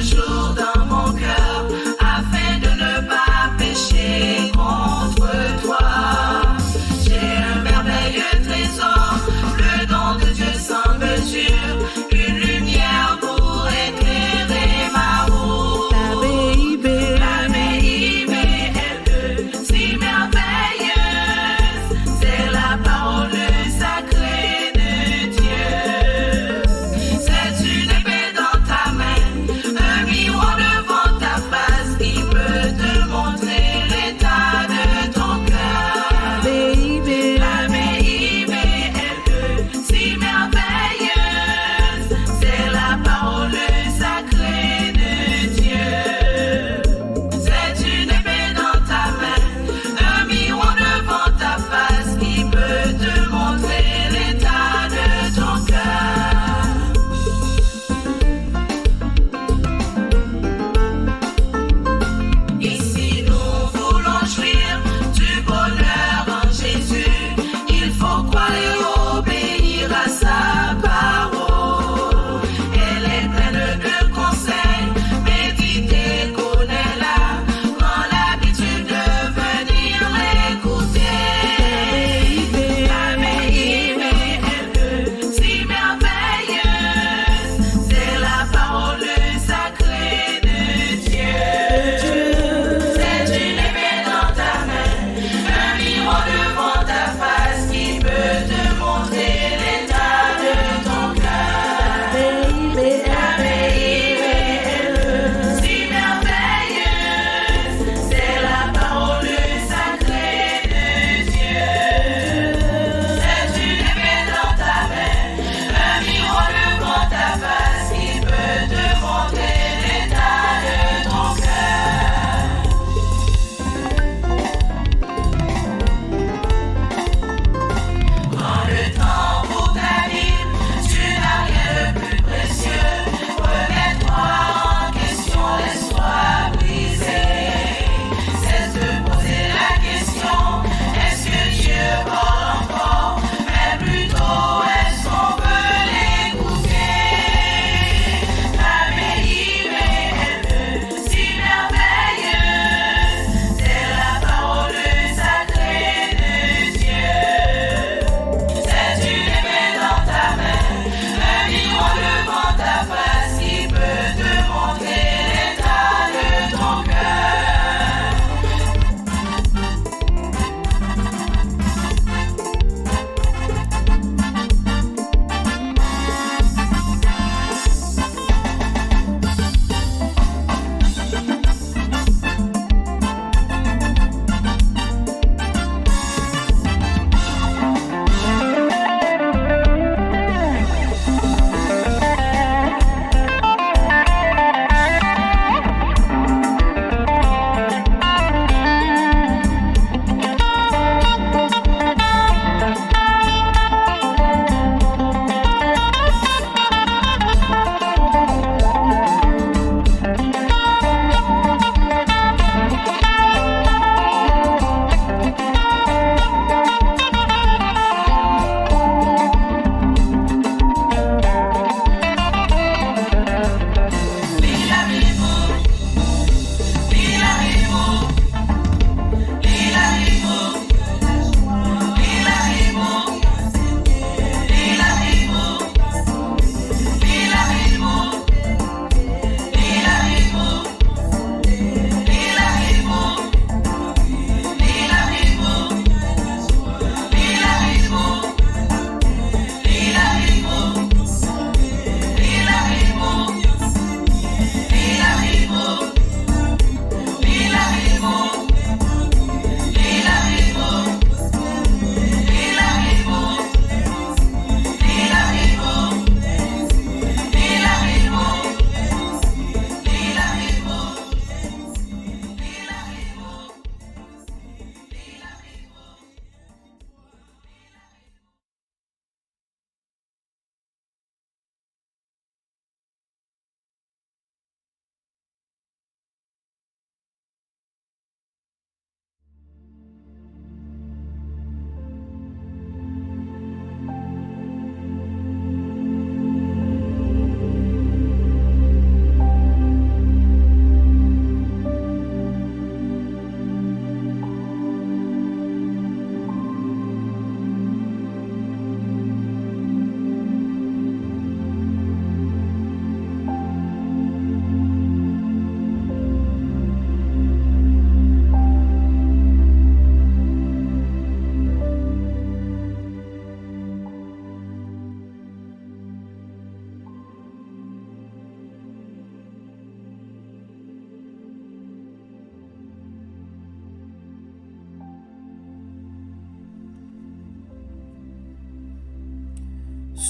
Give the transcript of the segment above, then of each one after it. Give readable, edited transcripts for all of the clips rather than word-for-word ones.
jour dans mon cœur, afin de ne pas pécher contre toi. J'ai un merveilleux trésor, le don de Dieu sans mesure, une lumière pour éclairer ma route. La BIB est si merveilleuse, c'est la parole sacrée de Dieu. C'est une épée dans ta main, un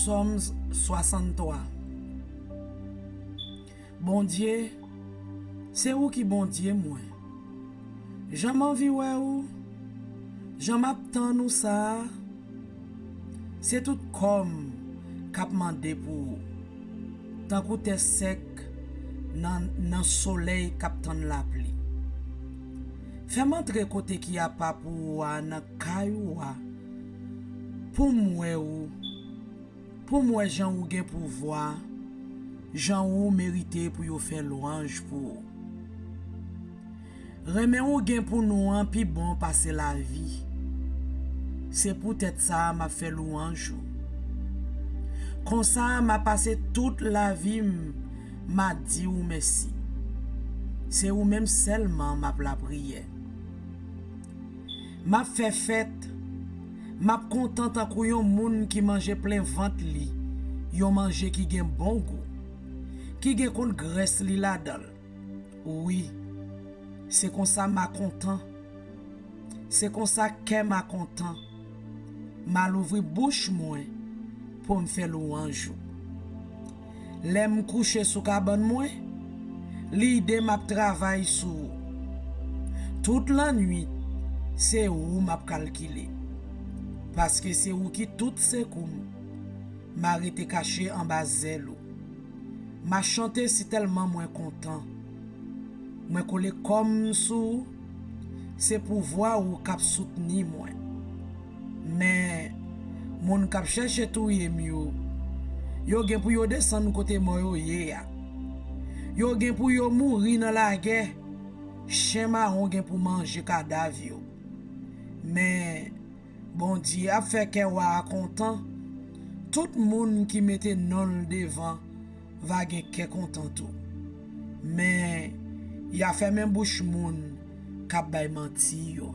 Psaume 63. Bon Dieu, c'est où qui bon Dieu moi? J'aime envie ou? J'aime attendre nous ça. C'est tout comme cap mandé pour tant que t'es sec dans soleil cap tan la pluie. Fais montrer côté qui a pas pour nan kayou pour moi Jean ou gen pouvoir Jean ou mérité pour yo faire louange pour remen ou gen pour nous an pi bon passer la vie. C'est peut-être ça m'a fait louange. Comme ça m'a passé toute la vie m'a dit ou merci. C'est ou même seulement m'a la prière. M'a fait fête. M'a content en yon moun qui mange plein ventre li. Yon mange qui gen bon goût. Qui gen kon graisse li la dal. Oui. C'est comme ça m'a content. C'est comme ça que m'a content. M'a l'ouvri bouche moi pour me faire louange. L'aime coucher sous cabane moi. L'idée m'a travail sous. Toute la nuit, c'est où m'a calculé. Parce que c'est où qui tout secours m'a été caché en bas zèle. M'a chanté si tellement moins content. Moi collé comme sous c'est pour voir ou cap soutenir moi. Mais mon cap chercher tout yé mieux. Yo gen pour yo descendre côté moi yo yé. Yo gen pour yo mourir dans la guerre. Chien marron gen pour manger cadavre yo. Mais bon Dieu a fait que wa content. Tout monde qui mettait non devant va gen que content tout. Mais il a fait même bouche moun k'ap bay menti yo.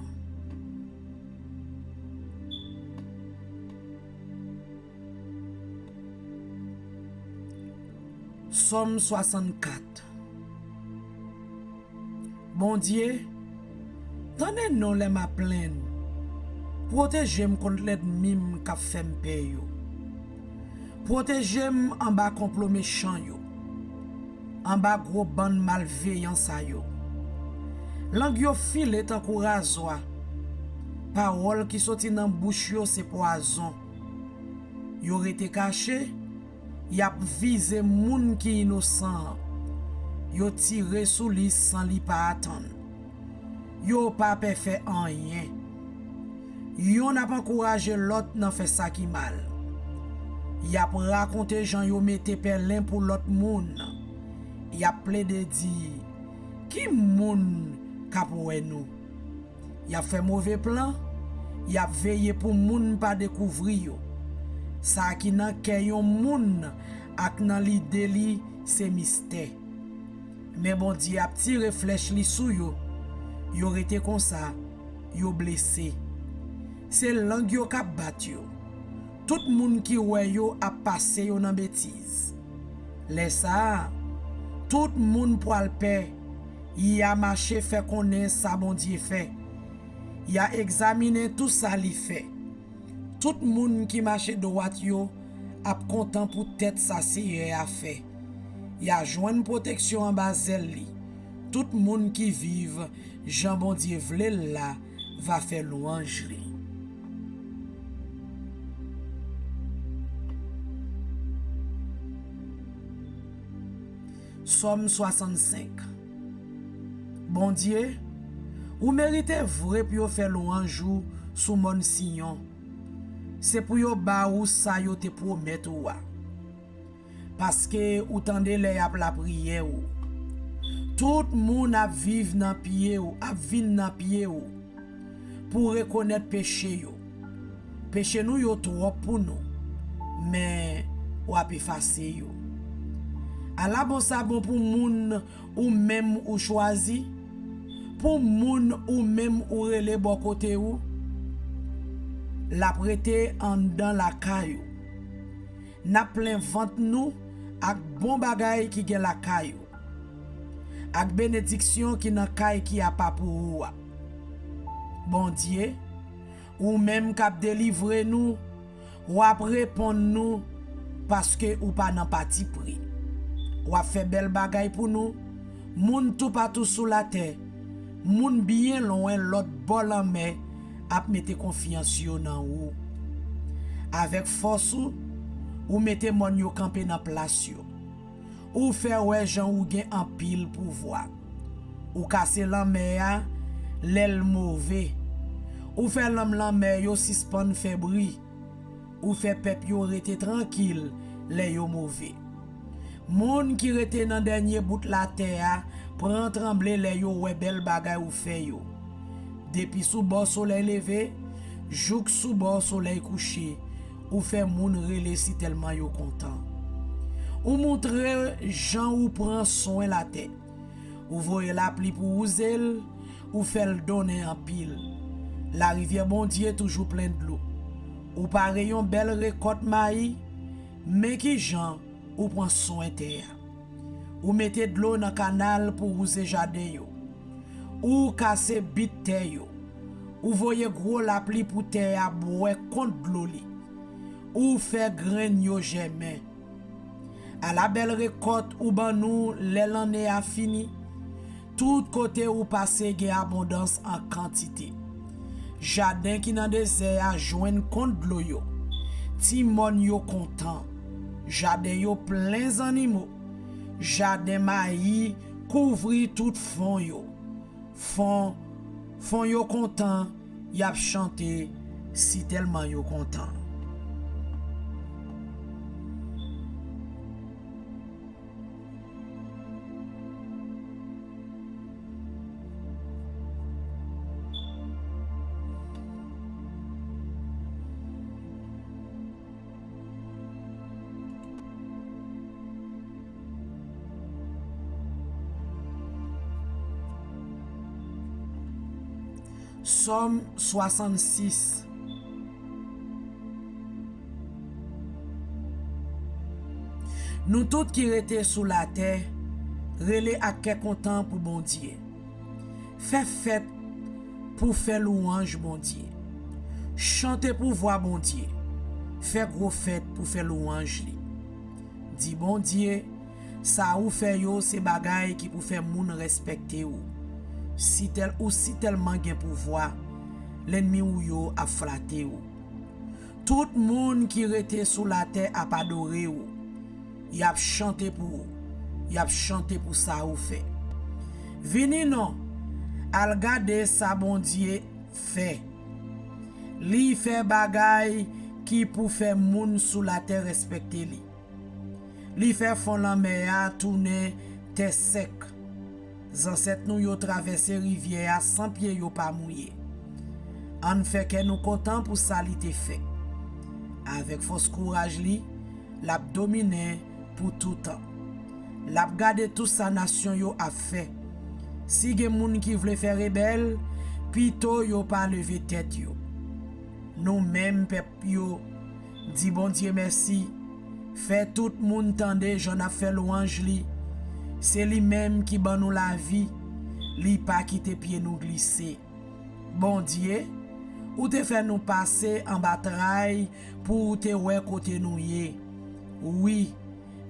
Psaume 64. Bon Dieu, donnez nous les ma plaine. Protégez-moi contre l'ennemi qui fait me payer. Protégez-moi en bas complot méchant yo. En bas gros bande malveillant sa yo. Langue yo file tan kou rasoir. Parole qui sorti dans bouche yo c'est poison. Yo rete caché, y a visé moun qui innocent. Yo tire sous li sans li pas attendre. Yo pas fait rien. Yo n'a pas encouragé l'autre nan fait ça qui mal. Y a raconté Jean yo mette perlin pour l'autre moun. Y a plaidé dit qui moun kapoué nous. Y a fait mauvais plan. Y a veillé pour moun pas découvrir yo. Ça qui nan kè yon moun ak nan l'idée li c'est mystère. Mais bon Dieu a tiré flèche li sou yo. Yo rete comme ça, yo blessé. C'est langue yo k'ap bat yo. Tout moun ki wè yo a passé yo nan bêtise. Laisse ça. Tout moun pral paix. Y a marché fait connaît ça bon Dieu fait. Y a examiné tout ça li fait. Tout moun qui marche droit yo a content pour tête ça c'est a fait. Y a joine protection en bas li. Tout moun qui vive Jean bon Dieu vle là va faire louange li. Psaume 65. Bon Dieu, ou méritez vrai pour faire louange sous mon Sion. C'est pour yo ba ou ça yo te promettre ou. Parce que ou tande les ap la prière ou. Tout moun a vive nan pied ou, a vin nan pied ou. Pour reconnaître péché yo. Péché nous yo trop pour nous. Mais ou ap effacer yo. A la bon ça bon pour moun ou même ou choisi. Pour moun ou même ou rele bon côté ou. La prêter en dans la caillou. N'a plein vente nous ak bon bagay qui gen la caillou. Ak bénédiction qui nan caille qui a pas pour ou. Bon Dieu, ou même k'ap délivrer nous, ou ap répondre nous parce que ou pas nan parti pris. Ou a fait belle bagay pour nous, moun tout partout sous la terre, moun bien loin l'autre bol en mer, ap mette confiance yo nan ou. Avec force ou mette mon yo camper dans place yo. Ou faire ouais Jean ou gen en pile pouvoir. Ou casser l'enmer, l'aile mauvais. Ou faire l'homme l'enmer yo suspend fébri. Ou fait pep yo rete tranquille, les yo mauvais. Moun qui rete dans dernier bout la terre, prend trembler les yo ouais bel bagay ou fait yo. Depuis sous bord soleil levé, jouk sous bord soleil couché, ou fait moun rele si tellement yo content. Ou montre Jean ou prend soin la tête. Ou voye la pli pour ou zèle, ou fait le donner en pile. La rivière bon Dieu toujours pleine de l'eau. Ou pareil yon belle récolte maïs, mais qui Jean ou prend soin terre. Ou mettez de l'eau dans canal pour ou jardin yo. Ou casse bit terre yo. Ou voye gros la pli pour terre boire contre de l'eau li. Ou fait grain yo germer. À la belle récolte ou ban nous l'année a fini. Tout côté ou passé gen abondance en quantité. Jardin qui dans désert a joindre compte de l'eau yo. Timon yo content. Jardin yo plein animaux. Jardin maïs couvri tout fond yo. Fond yo content, y a chanté si tellement yo content. Somme 66. Nous tous qui étaient sous la terre, relais à quel content pour bon Dieu. Fait fête pour faire louange bon Dieu. Chantez pour voir bon Dieu. Fait gros fête pour faire louange li. Dit bon Dieu, ça ou fait yo c'est bagay qui pour faire moun respecter ou. Si tellement gen pouvoir, l'ennemi ou yo a flatté ou. Tout moun qui rete sous la terre a adoré ou. Y a chanté pour ou. Y a chanté pour ça ou fait. Vini non, al gade sa bon Dieu fait. Li fait bagay qui pour faire moun sous la terre respecter li. Li fait fond la mer tourner terre sec. Ancêtres nous yo traversé rivière sans pied yo pas mouillé. En fait que nous content pour ça li te fait. Avec force courage li, l'a dominé pour tout temps. L'a gardé tout sa nation yo a fait. Si gen moun qui vle faire rebelle, pito yo pas lever tête yo. Nous même peuple yo dit bon Dieu merci. Fait tout moun tande j'en a fait louange li. C'est lui-même qui ban nous la vie, li pas quitter pied nous glisser. Bon Dieu, ou te fait nous passer en bataille pour te ouais côté nous yé. Oui,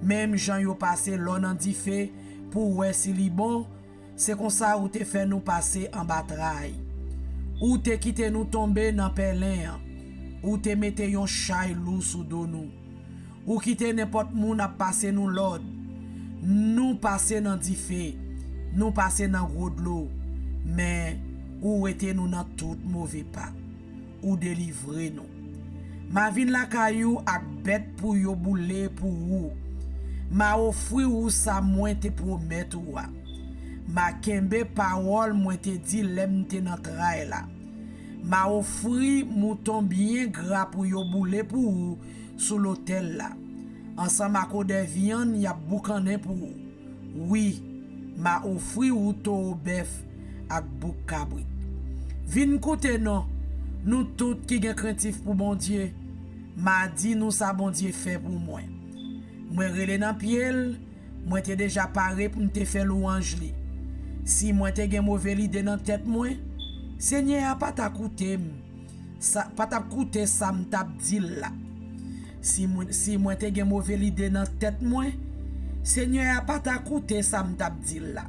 même Jean yo passé l'on en dit fait pour ouais si li bon, c'est comme ça ou te fait nous passer en bataille. Ou te quitter nous tomber dans pelin, ou te mette yon chay lou sous dos nous. Ou quitter n'importe moun a passer nous l'ordre. Nous passer dans di fait, nous passer dans gros de l'eau, mais ou était nous dans tout mauvais pas, ou délivrer nous. Ma vin la kayou ak bête pour yo boule pour ou. Ma offri ou sa moins te promettre ou. Ma kembe parole moins te dit lem te nan trail la. Ma offri mouton bien gras pour yo boule pour ou sous l'hôtel là. Ensemble à côté de viande, y a boucané pour ou. Oui, ma offri ou to bœuf ak bouk cabrit. Vin koute non, nous tout qui gen craintif pour bon Dieu, m'a dit nous ça bon Dieu fait pour moi. Moi relé dans pied, moi t'ai déjà paré pour te faire louange li. Si moi te gen mauvais idée dans tête moi, Seigneur a pas ta coûté, ça pas ta coûté ça m'tap dit là. Si moi te gen mauvais idée dans tête moi, Seigneur a pas ta coûté ça m'tap dit là.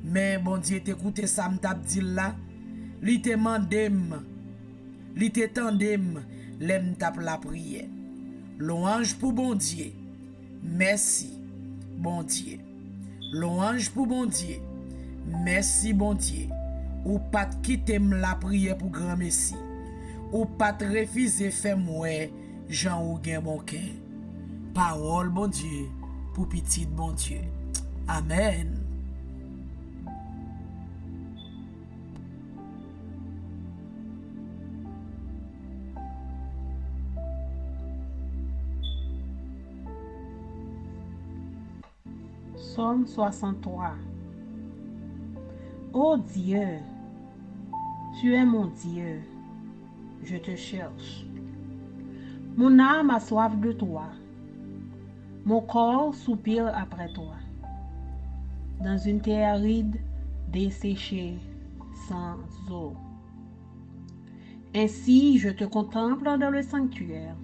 Mais bon Dieu t'écoute ça m'tap dit là, li te mandem, li te tandem, l'aime tape la prière. Louange pour bon Dieu. Merci, bon Dieu. Louange pour bon Dieu. Merci, bon Dieu. Ou pas quitter la prière pour grand merci. Ou pas refuser faire moi, Jean ou gen bon cœur. Parole, bon Dieu, pour petit bon Dieu. Amen. Psaume 63. Ô Dieu, tu es mon Dieu, je te cherche. Mon âme a soif de toi, mon corps soupire après toi, dans une terre aride, desséchée, sans eau. Ainsi je te contemple dans le sanctuaire,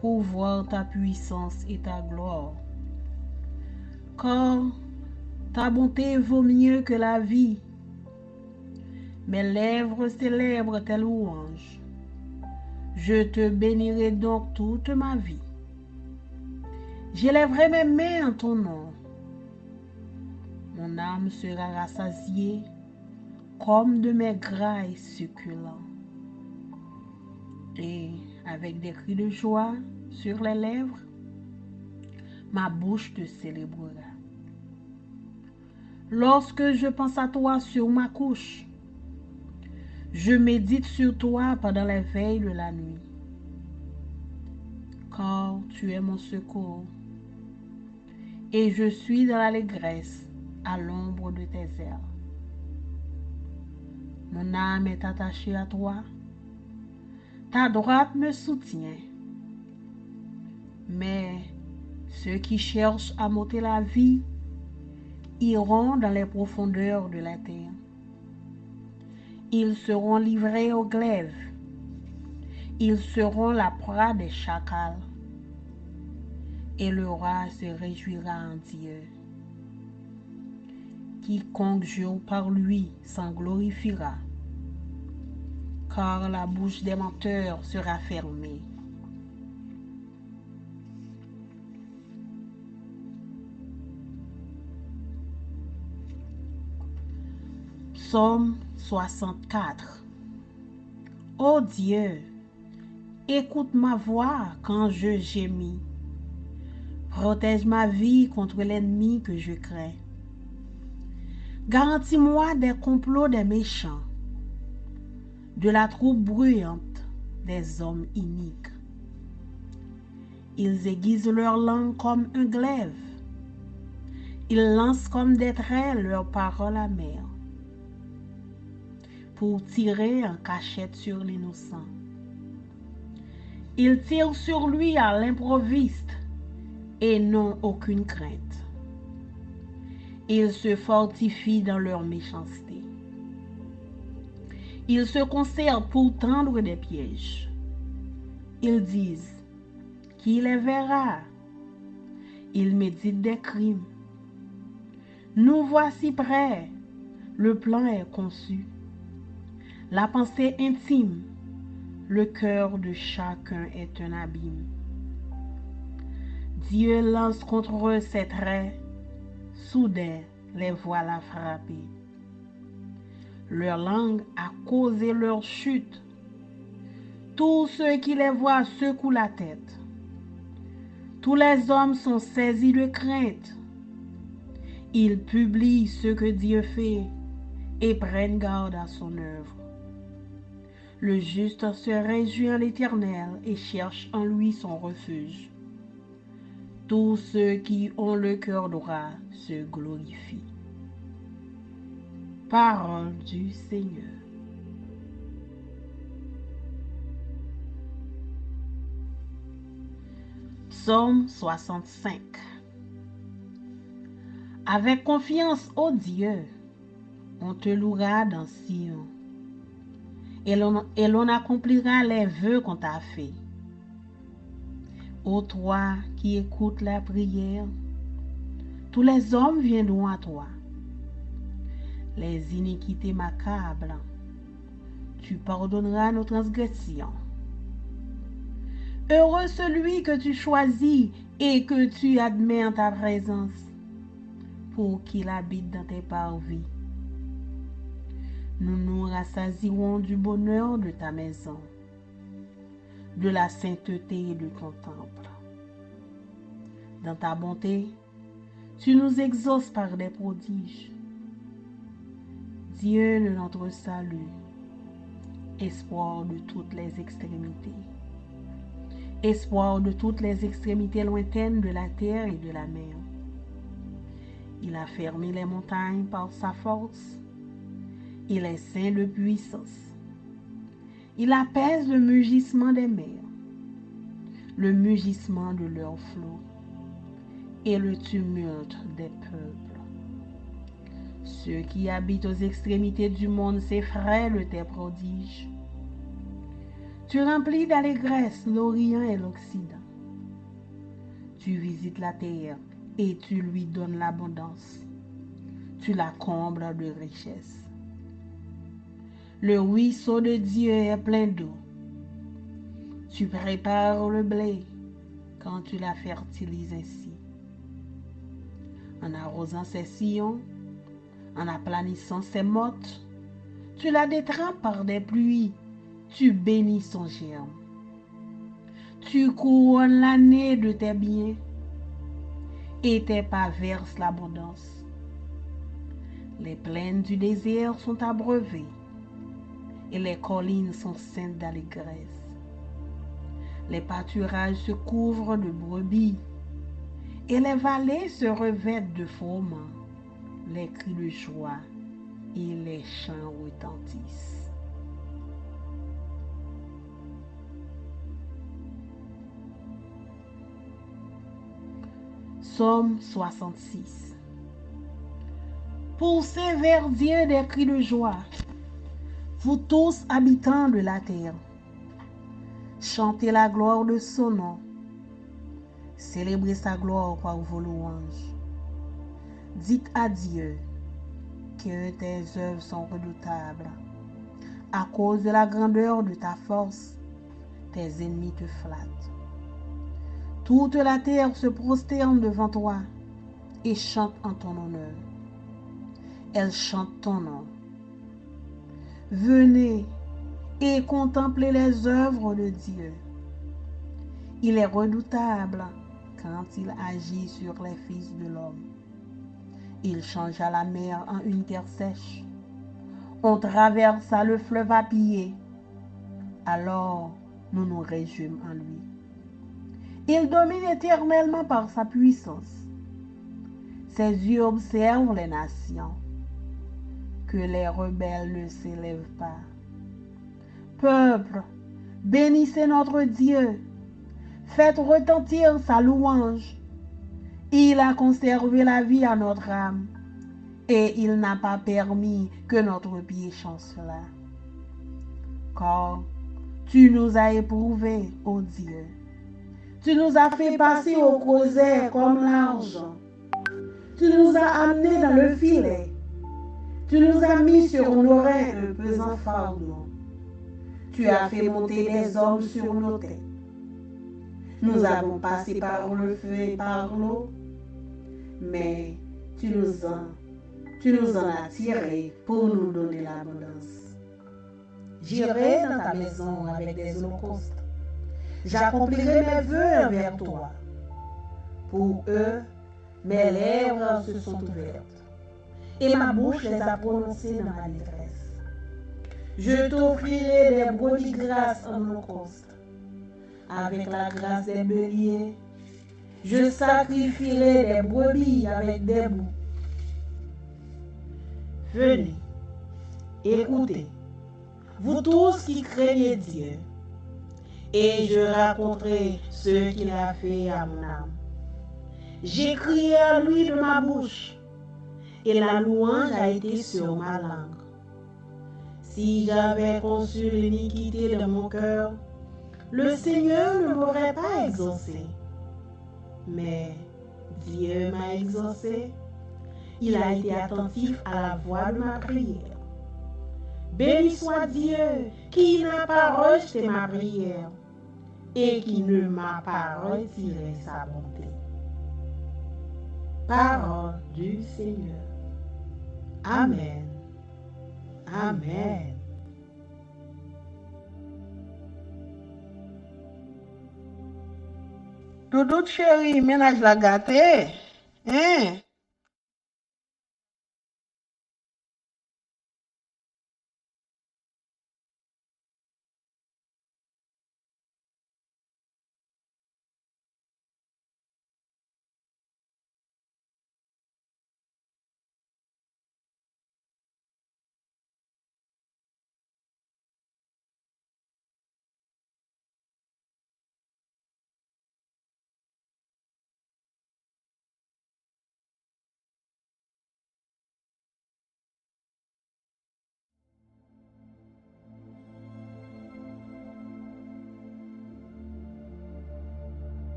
pour voir ta puissance et ta gloire. Car ta bonté vaut mieux que la vie. Mes lèvres célèbrent tes louanges. Je te bénirai donc toute ma vie. J'élèverai mes mains en ton nom. Mon âme sera rassasiée comme de mes grailles succulents. Et avec des cris de joie sur les lèvres, ma bouche te célébrera. Lorsque je pense à toi sur ma couche, je médite sur toi pendant les veilles de la nuit. Car tu es mon secours, et je suis dans l'allégresse à l'ombre de tes ailes. Mon âme est attachée à toi, ta droite me soutient. Mais ceux qui cherchent à m'ôter la vie iront dans les profondeurs de la terre. Ils seront livrés au glaive. Ils seront la proie des chacals. Et le roi se réjouira en Dieu. Quiconque jure par lui s'en glorifiera, car la bouche des menteurs sera fermée. Psaume 64. Ô Dieu, écoute ma voix quand je gémis. Protège ma vie contre l'ennemi que je crains. Garantis-moi des complots des méchants, de la troupe bruyante des hommes iniques. Ils aiguisent leur langue comme un glaive. Ils lancent comme des traits leurs paroles amères, pour tirer en cachette sur l'innocent. Ils tirent sur lui à l'improviste et n'ont aucune crainte. Ils se fortifient dans leur méchanceté. Ils se concertent pour tendre des pièges. Ils disent, qui les verra? Ils méditent des crimes. Nous voici prêts, le plan est conçu. La pensée intime, le cœur de chacun est un abîme. Dieu lance contre eux ses traits, soudain les voilà frappés. Leur langue a causé leur chute. Tous ceux qui les voient secouent la tête. Tous les hommes sont saisis de crainte. Ils publient ce que Dieu fait et prennent garde à son œuvre. Le juste se réjouit en l'Éternel et cherche en lui son refuge. Tous ceux qui ont le cœur droit se glorifient. Parole du Seigneur. Psaume 65. Avec confiance, ô Dieu, on te louera dans Sion, et l'on accomplira les vœux qu'on t'a fait. Ô toi qui écoutes la prière, tous les hommes viendront à toi. Les iniquités m'accablent. Tu pardonneras nos transgressions. Heureux celui que tu choisis et que tu admets en ta présence, pour qu'il habite dans tes parvis. Nous nous rassasierons du bonheur de ta maison, de la sainteté de ton temple. Dans ta bonté, tu nous exauces par des prodiges. Dieu de notre salut, espoir de toutes les extrémités. Espoir de toutes les extrémités lointaines de la terre et de la mer. Il a fermé les montagnes par sa force. Il est saint de puissance. Il apaise le mugissement des mers, le mugissement de leurs flots et le tumulte des peuples. Ceux qui habitent aux extrémités du monde s'effraient de tes prodiges. Tu remplis d'allégresse l'Orient et l'Occident. Tu visites la terre et tu lui donnes l'abondance. Tu la combles de richesses. Le ruisseau de Dieu est plein d'eau. Tu prépares le blé quand tu la fertilises ainsi. En arrosant ses sillons, en aplanissant ses mottes, tu la détrempes par des pluies, tu bénis son germe. Tu couronnes l'année de tes biens et tes pas versent l'abondance. Les plaines du désert sont abreuvées et les collines sont ceintes d'allégresse. Les pâturages se couvrent de brebis et les vallées se revêtent de froment. Les cris de joie et les chants retentissent. Psaume 66. Poussez vers Dieu des cris de joie, vous tous habitants de la terre. Chantez la gloire de son nom. Célébrez sa gloire par vos louanges. Dites à Dieu que tes œuvres sont redoutables. À cause de la grandeur de ta force, tes ennemis te flattent. Toute la terre se prosterne devant toi et chante en ton honneur. Elle chante ton nom. Venez et contemplez les œuvres de Dieu. Il est redoutable quand il agit sur les fils de l'homme. Il changea la mer en une terre sèche. On traversa le fleuve à pied. Alors nous nous réjouissons en lui. Il domine éternellement par sa puissance. Ses yeux observent les nations. Que les rebelles ne s'élèvent pas. Peuple, bénissez notre Dieu. Faites retentir sa louange. Il a conservé la vie à notre âme et il n'a pas permis que notre pied chancela. Car tu nous as éprouvés, ô Dieu. Tu nous as fait passer au creuset comme l'argent. Tu nous as amenés dans le filet. Tu nous as mis sur nos reins un pesant fardeau. Tu as fait monter des hommes sur nos têtes. Nous avons passé par le feu et par l'eau, mais tu nous en as tirés pour nous donner l'abondance. J'irai dans ta maison avec des holocaustes. J'accomplirai mes vœux envers toi. Pour eux, mes lèvres se sont ouvertes et ma bouche les a prononcées dans ma détresse. Je t'offrirai des brebis grasses en holocauste. Avec la grâce des béliers, je sacrifierai des brebis avec des boucs. Venez, écoutez, vous tous qui craignez Dieu, et je raconterai ce qu'il a fait à mon âme. J'ai crié à lui de ma bouche, et la louange a été sur ma langue. Si j'avais conçu l'iniquité de mon cœur, le Seigneur ne m'aurait pas exaucé. Mais Dieu m'a exaucé. Il a été attentif à la voix de ma prière. Béni soit Dieu qui n'a pas rejeté ma prière et qui ne m'a pas retiré sa bonté. Parole du Seigneur. Amen. Amen. Doudou chéri, ménage la gâtée. Hein?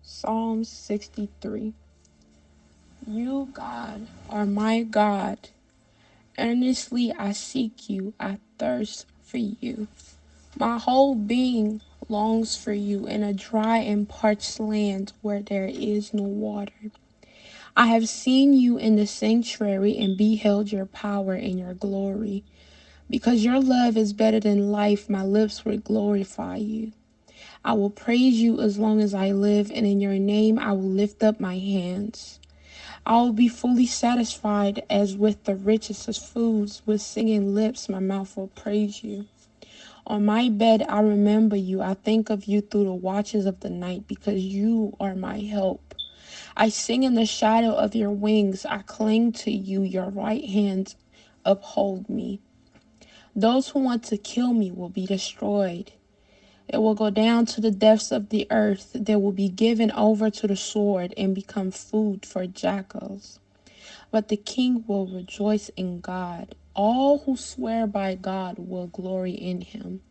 Psalm 63. You, God, are my God. Earnestly I seek you. I thirst for you. My whole being longs for you in a dry and parched land where there is no water. I have seen you in the sanctuary and beheld your power and your glory. Because your love is better than life, my lips will glorify you. I will praise you as long as I live, and in your name I will lift up my hands. I will be fully satisfied as with the richest of foods. With singing lips, my mouth will praise you. On my bed, I remember you. I think of you through the watches of the night because you are my help. I sing in the shadow of your wings. I cling to you. Your right hand uphold me. Those who want to kill me will be destroyed. They will go down to the depths of the earth. They will be given over to the sword and become food for jackals. But the king will rejoice in God. All who swear by God will glory in him,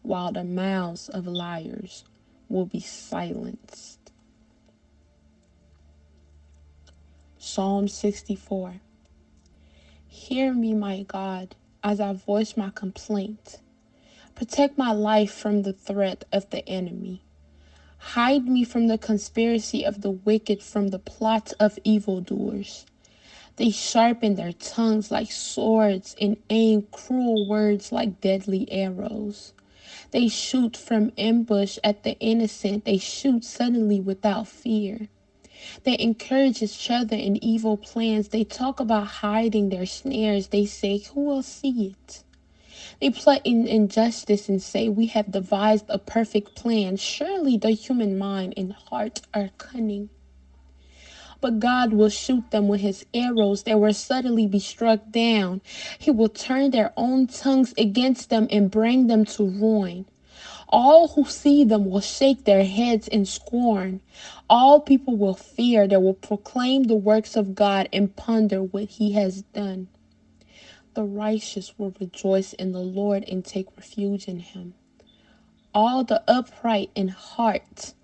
while the mouths of liars will be silenced. Psalm 64. Hear me, my God, as I voice my complaint. Protect my life from the threat of the enemy. Hide me from the conspiracy of the wicked, from the plots of evildoers. They sharpen their tongues like swords and aim cruel words like deadly arrows. They shoot from ambush at the innocent. They shoot suddenly without fear. They encourage each other in evil plans. They talk about hiding their snares. They say, who will see it? They plot in injustice and say, we have devised a perfect plan. Surely the human mind and heart are cunning. But God will shoot them with his arrows. They will suddenly be struck down. He will turn their own tongues against them and bring them to ruin. All who see them will shake their heads in scorn. All people will fear. They will proclaim the works of God and ponder what he has done. The righteous will rejoice in the Lord and take refuge in him. All the upright in heart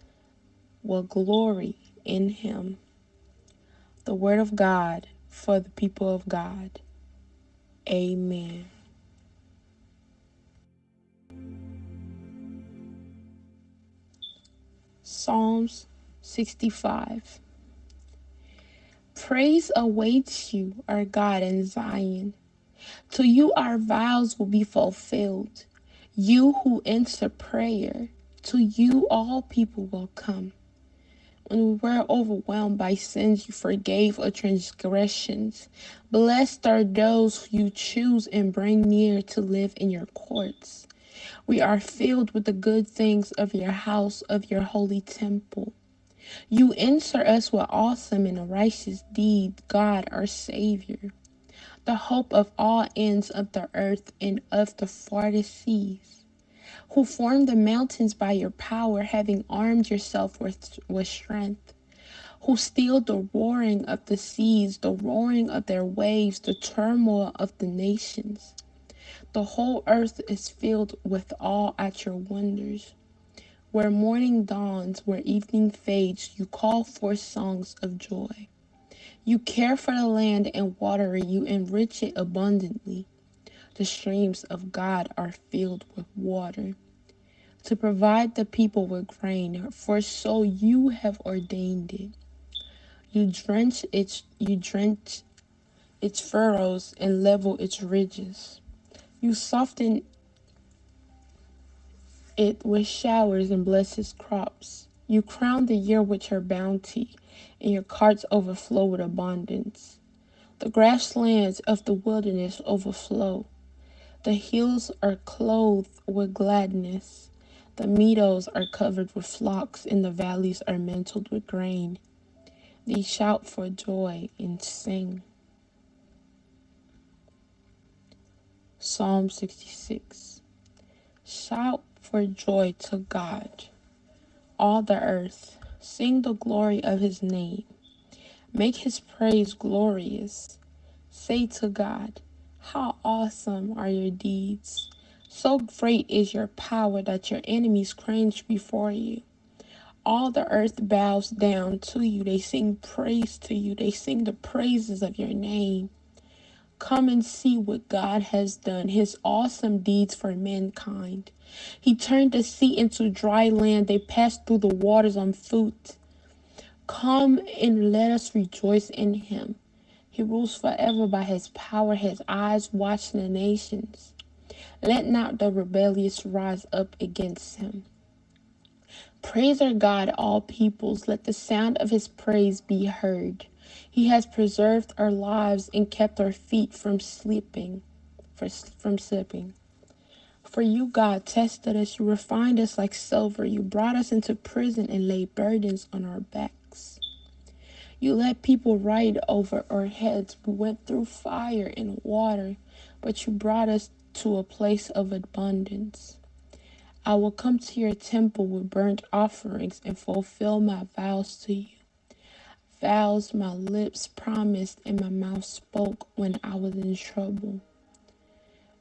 will glory in him. The word of God for the people of God. Amen. Psalms 65. Praise awaits you, our God in Zion. To you our vows will be fulfilled. You who answer prayer, to you all people will come. When we were overwhelmed by sins, you forgave our transgressions. Blessed are those you choose and bring near to live in your courts. We are filled with the good things of your house, of your holy temple. You answer us with awesome and righteous deeds, God our Savior, the hope of all ends of the earth and of the farthest seas, who formed the mountains by your power, having armed yourself with strength, who still the roaring of the seas, the roaring of their waves, the turmoil of the nations. The whole earth is filled with awe at your wonders. Where morning dawns, where evening fades, you call forth songs of joy. You care for the land and water it, you enrich it abundantly. The streams of God are filled with water, to provide the people with grain, for so you have ordained it. You drench its furrows and level its ridges. You soften it with showers and bless its crops. You crown the year with your bounty, and your carts overflow with abundance. The grasslands of the wilderness overflow. The hills are clothed with gladness. The meadows are covered with flocks, and the valleys are mantled with grain. They shout for joy and sing. Psalm 66. Shout for joy to God, all the earth. Sing the glory of his name. Make his praise glorious. Say to God, how awesome are your deeds. So great is your power that your enemies cringe before you. All the earth bows down to you. They sing praise to you. They sing the praises of your name. Come and see what God has done, his awesome deeds for mankind. He turned the sea into dry land. They passed through the waters on foot. Come and let us rejoice in him. He rules forever by his power. His eyes watch the nations. Let not the rebellious rise up against him. Praise our God, all peoples. Let the sound of his praise be heard. He has preserved our lives and kept our feet from slipping. For you, God, tested us. You refined us like silver. You brought us into prison and laid burdens on our backs. You let people ride over our heads. We went through fire and water, but you brought us to a place of abundance. I will come to your temple with burnt offerings and fulfill my vows to you. Vows my lips promised and my mouth spoke when I was in trouble.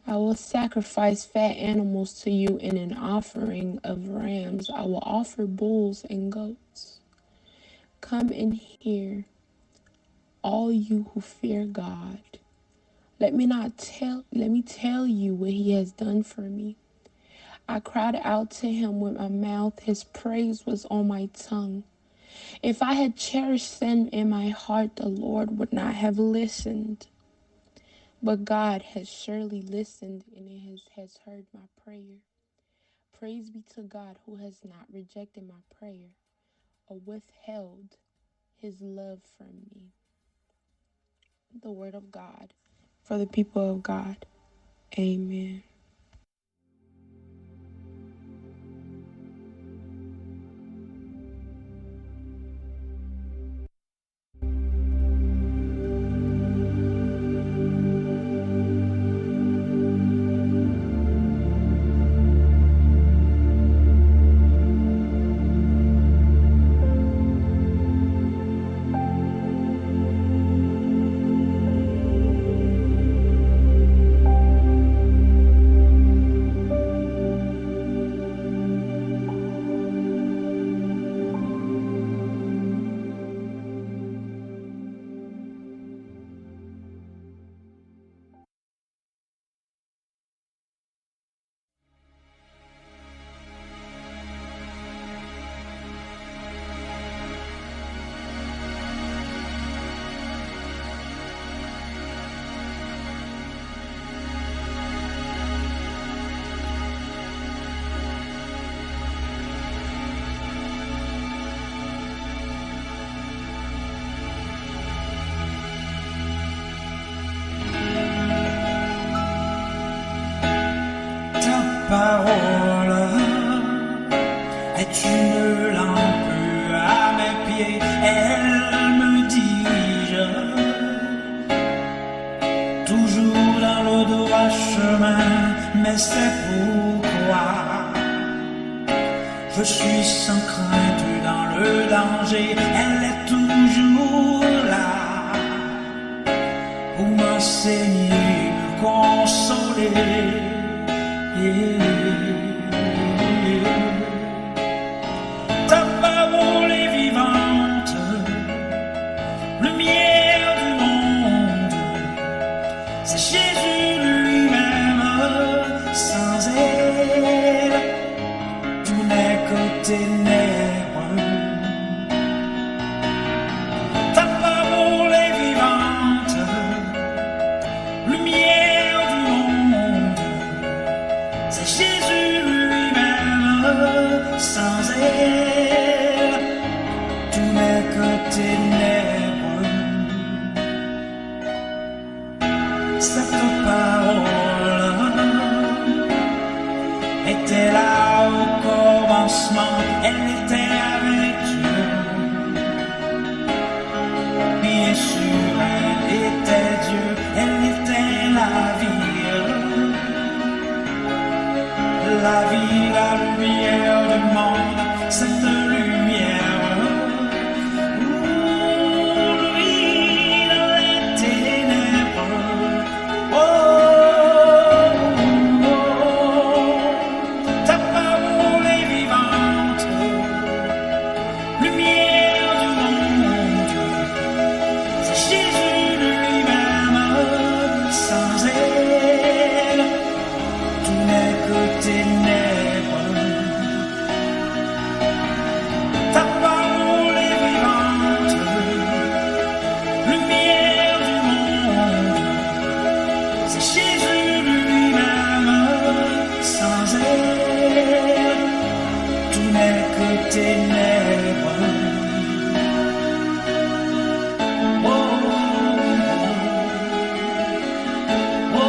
I will sacrifice fat animals to you in an offering of rams. I will offer bulls and goats. Come and hear, all you who fear God. Let me tell you what he has done for me. I cried out to him with my mouth. His praise was on my tongue. If I had cherished sin in my heart, the Lord would not have listened. But God has surely listened and has heard my prayer. Praise be to God who has not rejected my prayer or withheld his love from me. The word of God for the people of God. Amen. Parole est une lampe à mes pieds, elle me dirige toujours dans le droit chemin, mais c'est pourquoi Je suis sans crainte dans le danger, elle est toujours là pour m'enseigner, me consoler. Ta parole est vivante, lumière du monde, c'est Jésus lui-même. Sans elle, tout n'est que ténèbres. Ta parole est vivante, lumière du monde, c'est Jésus lui-même. Sans elle, tout n'est que ténèbres. Cette parole était là au commencement, elle était avec Dieu. Bien sûr, elle était Dieu, elle était la vie, la lumière du monde, cette lumière. Lui dans les ténèbres. Ta parole est vivante, lumière du monde, c'est Jésus lui-même. Sans elle, tout n'est que ténèbres. Ta parole est vivante, lumière du monde, c'est Jésus lui-même. Sans elle, tout n'est que ténèbres. Oh, oh,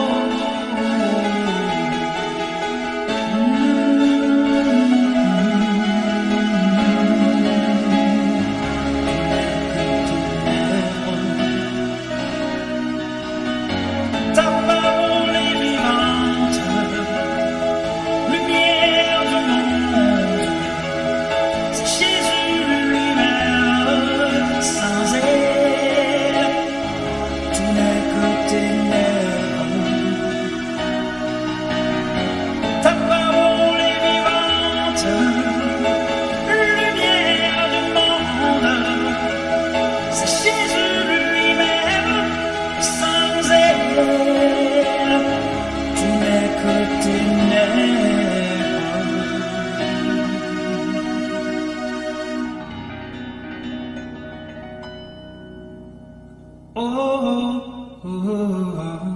ta parole est vivante, lumière du monde, c'est Jésus lui-même. Sans elle, tout n'est que ténèbres. Ta parole est vivante, lumière du monde, c'est Jésus lui-même. Sans elle, tout n'est que ténèbres. Oh, oh, oh, oh.